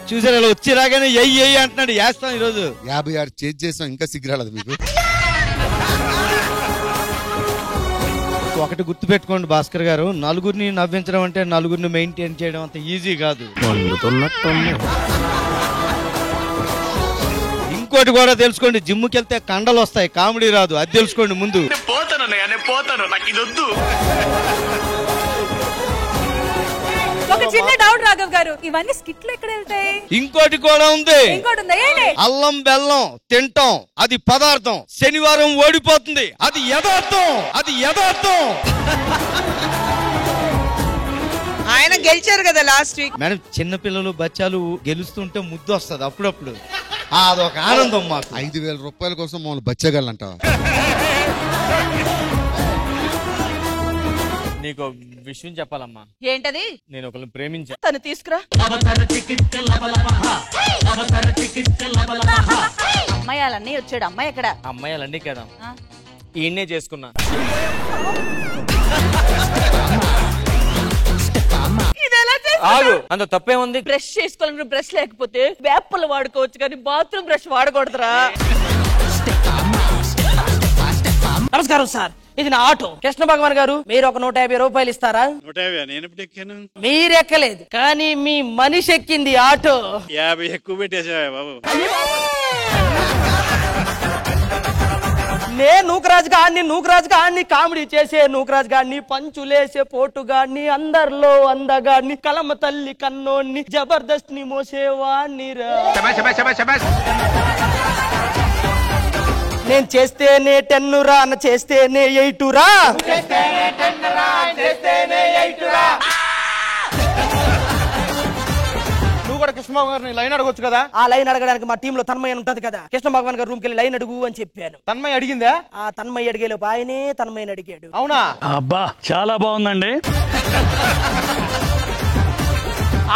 చూసారు అలా వచ్చి రాగానే ఎయ్యి అంటున్నాడు. వేస్తాం ఈరోజు 56 చేంజ్ చేసాం, ఇంకా సిగ్గురాలేదు మీకు. ఒకటి గుర్తు పెట్టుకోండి భాస్కర్ గారు, నలుగురిని నవ్వించడం అంటే నలుగురిని మెయింటైన్ చేయడం అంత ఈజీ కాదు. ఇంకోటి కూడా తెలుసుకోండి, జిమ్కి వెళ్తే కండలు వస్తాయి, కామెడీ రాదు. అది తెలుసుకోండి ముందు. ఒక చిన్న డౌట్ రాఘవ్ గారు, ఇవన్నీ స్కిట్లు ఎక్కడ వెళ్తాయి? ఇంకోటి కూడా ఉంది. ఇంకోటి ఉందా? ఏంటి? అల్లం బెల్లం తింటాం, అది పదార్థం. శనివారం ఓడిపోతుంది, అది యథార్థం. అది యథార్థం. ఆయన గెలిచారు కదా లాస్ట్ వీక్. మేడం, చిన్న పిల్లలు బచ్చాలు గెలుస్తుంటే ముద్దు వస్తుంది అప్పుడప్పుడు. అదొక ఆనందం మాకు. 5,000 రూపాయల కోసం మమ్మల్ని బచ్చగలంట. నీకు విషయం చెప్పాలమ్మా. ఏంటది? నేను ఒకరిని ప్రేమించా. తను తీసుకురా. అమ్మాయిలన్నీ వచ్చాడు. అమ్మాయి ఎక్కడ? అమ్మాయిలన్నీ కదా, ఈయన్నే చేసుకున్నా. ఆగు, అంత తప్పే ఉంది. బ్రష్ చేసుకోవాలంటే బ్రష్ లేకపోతే వేపలు వాడుకోవచ్చు, కానీ బాత్రూమ్ బ్రష్ వాడకూడదురా. నమస్కారం సార్, ఇది నా ఆటో. కృష్ణ భగవాన్ గారు, మీరు ఒక 150 రూపాయలు ఇస్తారా? 150? నేను ఎప్పుడు ఎక్కాను? మీరు ఎక్కలేదు, కానీ మీ మనిషి ఎక్కింది ఆటో. 50 ఎక్కువ పెట్టేసా బాబు. నూకరాజు గాడిని కామెడీ చేసే నూకరాజు గాడిని, పంచులేసే పోటుగాడిని, అందరిలో అందగాడిని, కలమ తల్లి కన్నోడిని, జబర్దస్త్ ని మోసేవాణ్ణి రా. నేను చేస్తేనే 10 రా, చేస్తేనే 8 రా. నువ్వు కూడా కృష్ణ భగవాన్ గారిని లైన్ అడగొచ్చు కదా. ఆ లైన్ అడగడానికి మా టీంలో తన్మయ్య ఉంటది కదా. కృష్ణ భగవాన్ గారు రూమ్ కెళ్ళి లైన్ అడుగు అని చెప్పాను. తన్మయ్య అడిగిందా? ఆ తన్మయ్య అడిగేలోపు ఆయనే తన్మయ్యని అడిగాడు. అవునా? అబ్బా, చాలా బాగుందండి.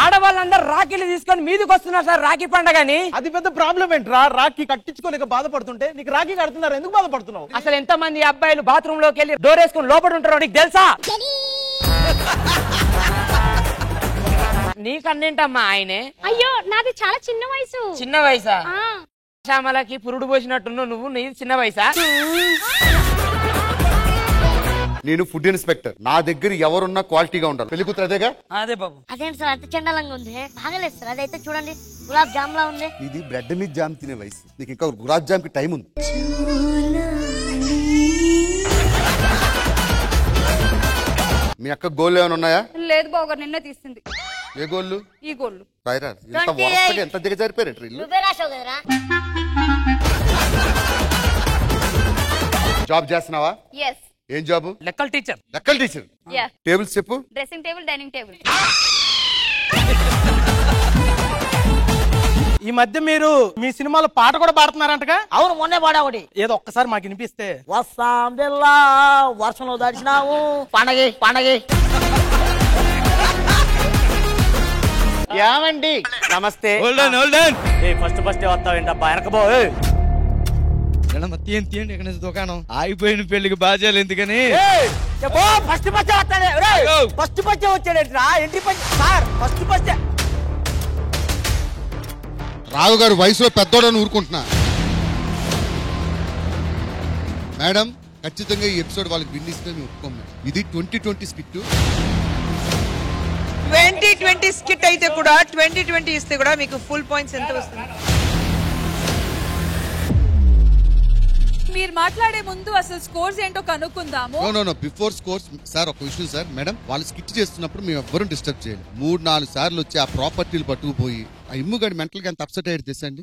ఆడవాళ్ళందరూ రాఖీలు తీసుకొని మీదకి వస్తున్నారు సార్, రాఖీ పండగని. అది పెద్ద ప్రాబ్లం ఏంట్రా? రాఖీ కట్టించుకోలేక బాధపడుతుంటే నీకు రాఖీ కడుతున్నారు, ఎందుకు బాధపడుతున్నావు? అసలు ఎంత మంది అబ్బాయిలు బాత్రూమ్ లోకి వెళ్ళి డోర్ వేసుకుని లోపల ఉంటారో నీకు తెలుసా? నీకన్నేంటమ్మా ఆయనే? అయ్యో, నాది చాలా చిన్న వయసు. చిన్న వయసా? శ్యామలకి పురుడు పోసినట్టున్నావు నువ్వు. నీది చిన్న వయసా? నేను ఫుడ్ ఇన్స్పెక్టర్, నా దగ్గర ఎవరున్నా క్వాలిటీగా ఉండాలి. పెళ్లి కూతురు అదేగా? అదే బాబు. అదేంటి సార్ అంత చండాలంగా ఉంది? బాగలేదు సార్. అదైతే చూడండి, గులాబ్ జామ్ లా ఉంది. ఇది బ్రెడ్ మీద జామ్ తినే వయసు, నీకు ఇంకా గులాబ్ జామ్ కి టైం ఉంది. మీ అక్క గోళ్ళు ఏమైనా ఉన్నాయా? లేదు బాగా, నిన్నే తీసింది. ఏ గోళ్ళు? ఈ గోళ్ళు. ఎంత దిగజారిపోయారు. నువ్వే రాసావు కదరా. జాబ్ చేస్తున్నావా? yes. ఏం జాబ్? లెక్కల టీచర్. లెక్కల టీచర్. టేబుల్స్ చెప్పు. Dressing table, dining table. ఈ మధ్య మీరు మీ సినిమాలో పాట కూడా పాడుతున్నారంటగా? అవును, మొన్నే పాడా ఒకటి. ఏదో ఒక్కసారి మాకు వినిపిస్తే. వస్తాం బిల్లా, వర్షంలో దర్శనాము, పండగే. ఏమండి? నమస్తే. ఫస్ట్ వస్తావేంటబ్బా, వెనకబో. తీయండి ఎక్కడ దుకాణం. ఆగిపోయిన పెళ్లికి బాధ్యాలు ఎందుకని? ఫస్ట్ వచ్చాడేట్రా? ఎంట్రీ సార్, ఫస్ట్ రావు గారు వయసులో పెద్దోడని ఊరుకుంటున్నా. మేడం, ఖచ్చితంగా ఈ ఎపిసోడ్ వాళ్ళకి విన్ ఇస్తే మేము ఒప్పుకోము. ఇది 2020 స్కిట్. 2020 స్కిట్ అయితే కూడా 2020 ఇస్తే కూడా మీకు ఫుల్ పాయింట్స్ ఎంత వస్తుంది? మీరు మాట్లాడే ముందు అసలు స్కోర్స్ ఏంటో కనుక్కుందాము. నో బిఫోర్ స్కోర్స్ సార్, ఒక విషయం సార్. మేడం, వాళ్ళు స్కిట్ చేస్తున్నప్పుడు మేము ఎవ్వరూ డిస్టర్బ్ చేయాలి. 3-4 సార్లు వచ్చి ఆ ప్రాపర్టీలు పట్టుకుపోయి ఆ ఇమ్ముగాడి మెంటల్ గా ఎంత అప్సెట్ అయ్యేది తెసండి.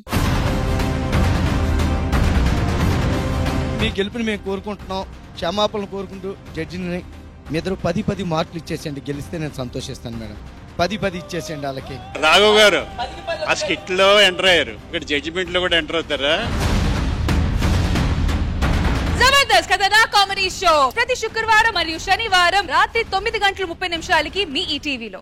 మీ గెలుపుని మేము కోరుకుంటున్నాం, క్షమాపణలు కోరుకుంటూ జడ్జిని మీ ఇద్దరు 10 మార్కులు ఇచ్చేసేయండి. గెలిస్తే నేను సంతోషిస్తాను మేడం. 10 ఇచ్చేసేయండి వాళ్ళకి. రాఘవ్ గారు ఆ స్కిట్ లో ఎంటర్ అయ్యారు, ఇక్కడ జడ్జిమెంట్ లో కూడా ఎంటర్ అవుతారా? జబర్దస్త్ కథనా కామెడీ షో ప్రతి శుక్రవారం మరియు శనివారం రాత్రి 9:30 మీ ఈటీవీలో.